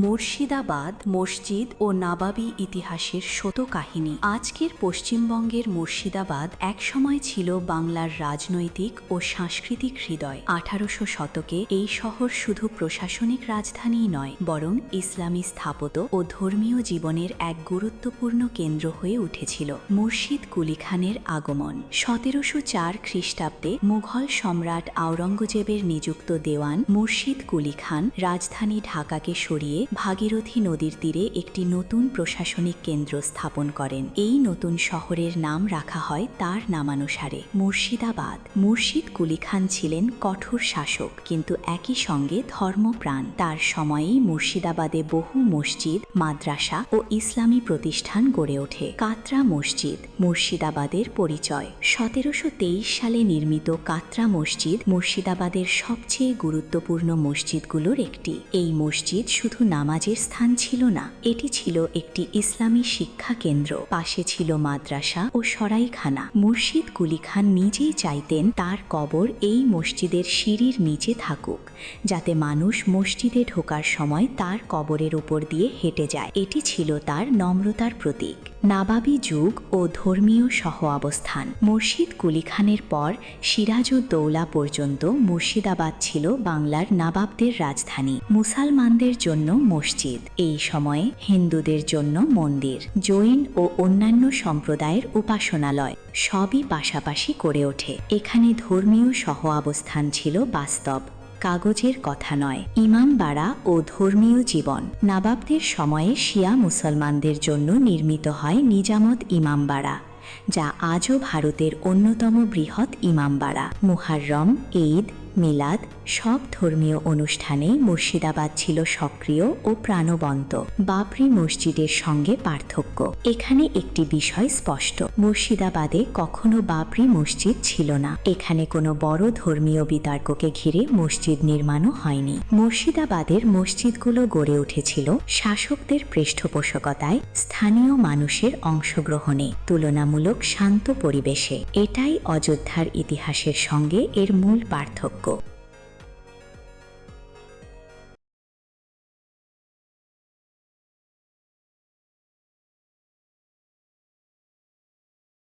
মুর্শিদাবাদ মসজিদ ও নবাবী ইতিহাসের শত কাহিনী। আজকের পশ্চিমবঙ্গের মুর্শিদাবাদ একসময় ছিল বাংলার রাজনৈতিক ও সাংস্কৃতিক হৃদয়। 1800 শতকে এই শহর শুধু প্রশাসনিক রাজধানীই নয়, বরং ইসলামী স্থাপত্য ও ধর্মীয় জীবনের এক গুরুত্বপূর্ণ কেন্দ্র হয়ে উঠেছিল। মুর্শিদ কুলি খানের আগমন 1704 খ্রিস্টাব্দে মুঘল সম্রাট আওরঙ্গজেবের নিযুক্ত দেওয়ান মুর্শিদ কুলি খান রাজধানী ঢাকাকে সরিয়ে ভাগীরথী নদীর তীরে একটি নতুন প্রশাসনিক কেন্দ্র স্থাপন করেন। এই নতুন শহরের নাম রাখা হয় তার নামানুসারে, মুর্শিদাবাদ। মুর্শিদ কুলি খান ছিলেন কঠোর শাসক, কিন্তু একই সঙ্গে ধর্মপ্রাণ। তার সময়েই মুর্শিদাবাদে বহু মসজিদ, মাদ্রাসা ও ইসলামী প্রতিষ্ঠান গড়ে ওঠে। কাতরা মসজিদ মুর্শিদাবাদের পরিচয়। 1723 সালে নির্মিত কাতরা মসজিদ মুর্শিদাবাদের সবচেয়ে গুরুত্বপূর্ণ মসজিদগুলোর একটি। এই মসজিদ শুধু নামাজের স্থান ছিল না, এটি ছিল একটি ইসলামী শিক্ষা কেন্দ্র। পাশে ছিল মাদ্রাসা ও সরাইখানা। মুর্শিদ কুলি খান নিজেই চাইতেন তার কবর এই মসজিদের সিঁড়ির নিচে থাকুক, যাতে মানুষ মসজিদে ঢোকার সময় তার কবরের উপর দিয়ে হেঁটে যায়। এটি ছিল তার নম্রতার প্রতীক। নবাবী যুগ ও ধর্মীয় সহ অবস্থান। মুর্শিদ কুলি খানের পর সিরাজউদ্দৌলা পর্যন্ত মুর্শিদাবাদ ছিল বাংলার নবাবদের রাজধানী। মুসলমানদের জন্য মসজিদ, এই সময়ে হিন্দুদের জন্য মন্দির, জৈন ও অন্যান্য সম্প্রদায়ের উপাসনালয় সবই পাশাপাশি গড়ে ওঠে। এখানে ধর্মীয় সহ অবস্থান ছিল বাস্তব, কাগজের কথা নয়। ইমামবাড়া ও ধর্মীয় জীবন। নবাবদের সময়ে শিয়া মুসলমানদের জন্য নির্মিত হয় নিজামত ইমামবাড়া, যা আজও ভারতের অন্যতম বৃহৎ ইমামবাড়া। মুহররম, ঈদ, মিলাদ সব ধর্মীয় অনুষ্ঠানেই মুর্শিদাবাদ ছিল সক্রিয় ও প্রাণবন্ত। বাবরি মসজিদের সঙ্গে পার্থক্য। এখানে একটি বিষয় স্পষ্ট, মুর্শিদাবাদে কখনো বাবরি মসজিদ ছিল না। এখানে কোনো বড় ধর্মীয় বিতর্ককে ঘিরে মসজিদ নির্মাণও হয়নি। মুর্শিদাবাদের মসজিদগুলো গড়ে উঠেছিল শাসকদের পৃষ্ঠপোষকতায়, স্থানীয় মানুষের অংশগ্রহণে, তুলনামূলক শান্ত পরিবেশে। এটাই অযোধ্যার ইতিহাসের সঙ্গে এর মূল পার্থক্য।